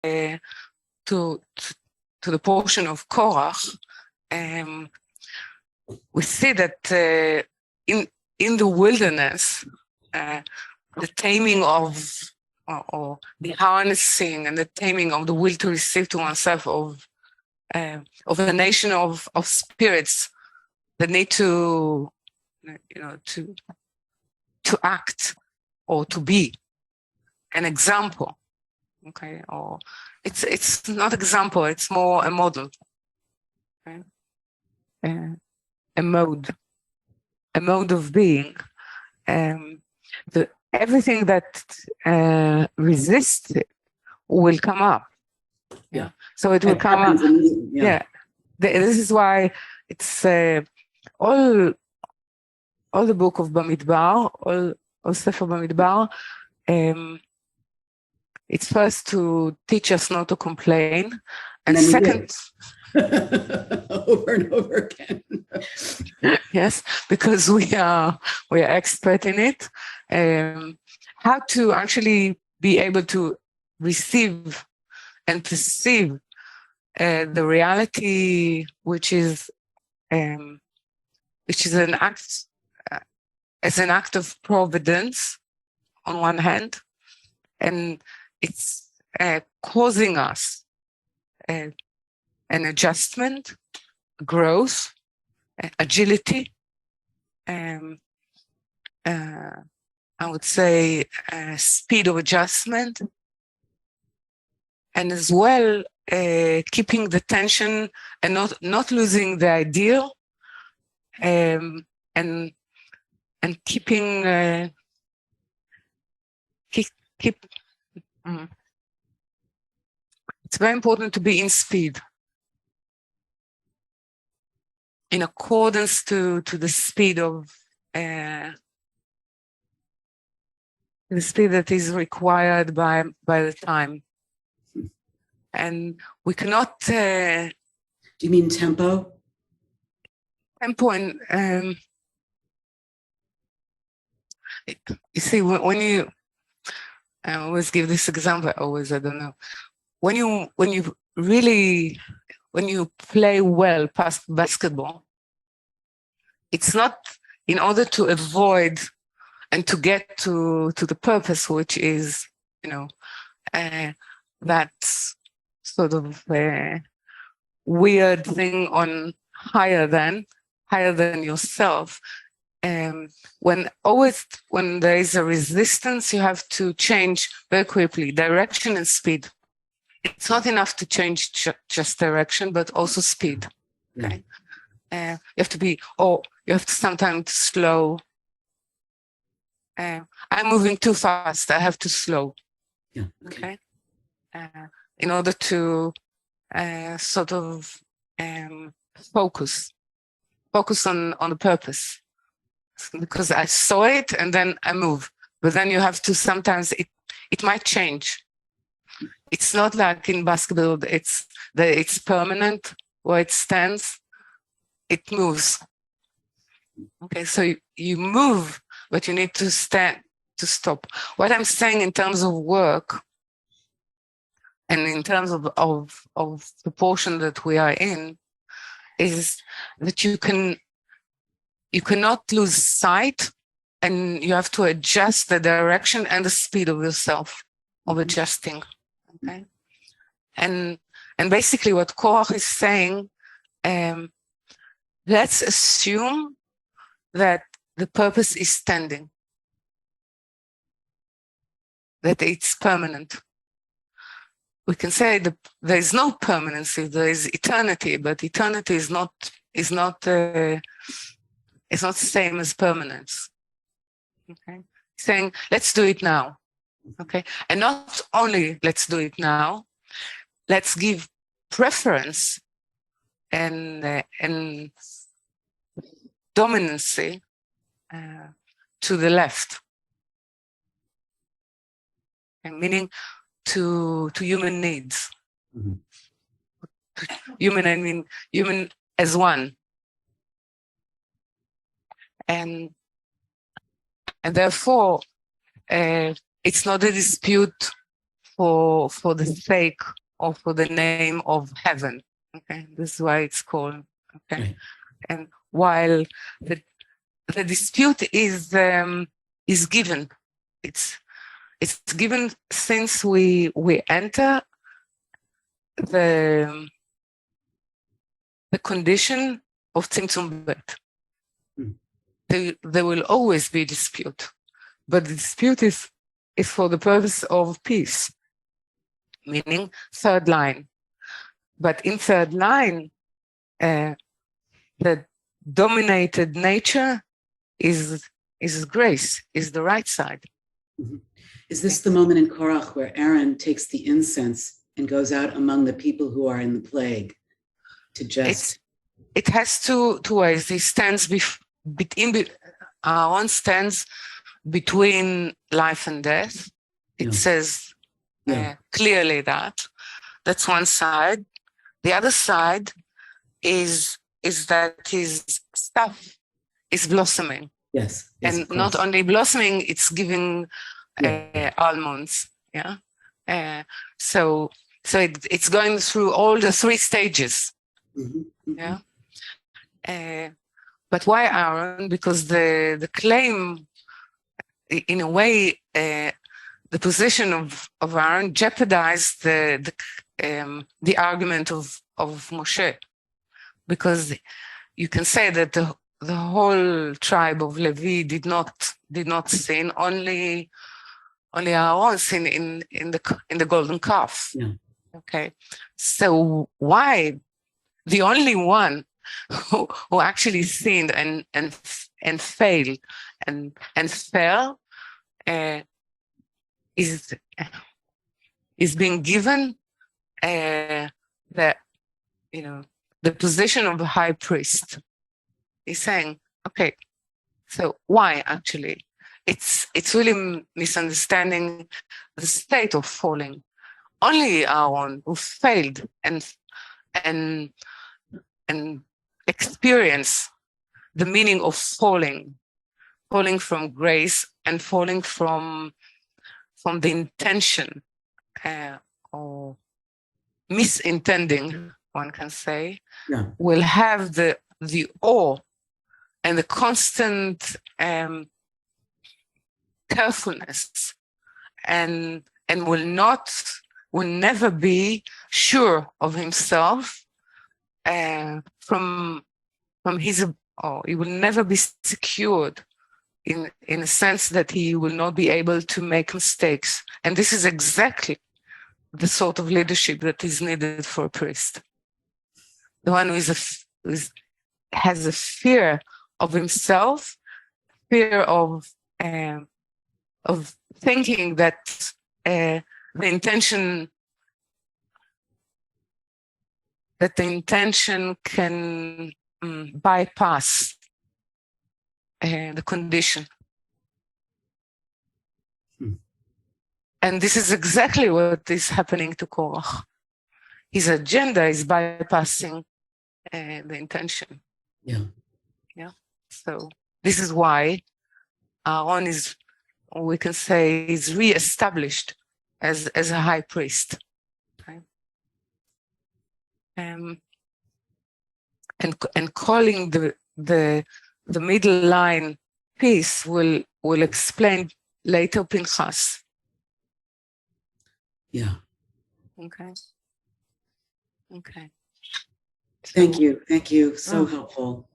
to the portion of Korach, we see that in the wilderness, the taming of or the harnessing and the taming of the will to receive to oneself of a nation of spirits that need to act or to be an example. Okay, or it's not example, it's more a model. Okay? A mode of being. Everything that resists it will come up. Yeah. So it will come up. Yeah. This is why it's all the book of Bamidbar, all Sefer Bamidbar. It's first to teach us not to complain, and second, over and over again. yes, because we are expert in it. How to actually be able to receive and perceive the reality, which is an act, as an act of providence, on one hand, and it's causing us an adjustment, growth, agility, I would say speed of adjustment, and as well keeping the tension and not losing the ideal, and keeping keep. It's very important to be in speed, in accordance to the speed of the speed that is required by the time. And we cannot. Do you mean tempo? Tempo and you see, when you, I always give this example. I don't know. When you play well past basketball, it's not in order to avoid and to get to the purpose, which is, that sort of weird thing on higher than yourself. When there is a resistance, you have to change very quickly direction and speed. It's not enough to change just direction, but also speed. Okay, you have to sometimes slow. I'm moving too fast. I have to slow. Yeah. Okay. In order to sort of focus on the purpose, because I saw it and then I move. But then you have to sometimes it might change. It's not like in basketball. It's permanent where it stands. It moves. Okay, so you move, but you need to stand to stop. What I'm saying in terms of work, and in terms of the portion that we are in, is that you cannot lose sight, and you have to adjust the direction and the speed of yourself of adjusting. Okay, and basically what Korach is saying, let's assume that the purpose is standing, that it's permanent. We can say that there is no permanency, there is eternity, but eternity is not the same as permanence. Okay, saying let's do it now. Okay, and not only let's do it now, let's give preference and dominancy to the left, and meaning to human needs. Mm-hmm. Human, I mean human as one, and therefore it's not a dispute for the sake or for the name of heaven. Okay, this is why it's called. Okay, Right. and while the dispute is given, it's given since we enter the condition of Tzimtzum Bet. Hmm. There will always be dispute, but the dispute is for the purpose of peace, meaning third line. But in third line, the dominated nature is grace, is the right side. Mhm. Is this the moment in Korach where Aaron takes the incense and goes out among the people who are in the plague to just? It has two ways. He stands Aaron stands between life and death. It Yeah. says Yeah. clearly that. That's one side. The other side is that his stuff is blossoming. Yes. And not only blossoming, it's giving almonds. Yeah. So it's going through all the three stages. Mm-hmm. Mm-hmm. Yeah. But why Aaron? Because the claim, in a way, the position of Aaron jeopardized the argument of Moshe, because you can say that the whole tribe of Levi did not sin. Only Aaron sinned in the golden calf. Yeah. Okay, so why the only one who actually sinned and failed and fell is being given the position of a high priest. He's saying, okay, so why actually? It's really misunderstanding the state of falling. Only Aaron, who failed and experience the meaning of falling from grace and falling from the intention or misintending, one can say, will have the awe and the constant carefulness, and will never be sure of himself from his, or he will never be secured in a sense that he will not be able to make mistakes. And this is exactly the sort of leadership that is needed for a priest. The one who has a fear of himself, fear of thinking that the intention can bypass the condition. And this is exactly what is happening to Korach. His agenda is bypassing the intention. Yeah. Yeah. So this is why Aaron is, we can say, is reestablished as a high priest. Okay? And calling the middle line peace will explain later Pinchas. Yeah. Okay. Okay. Thank you. So helpful.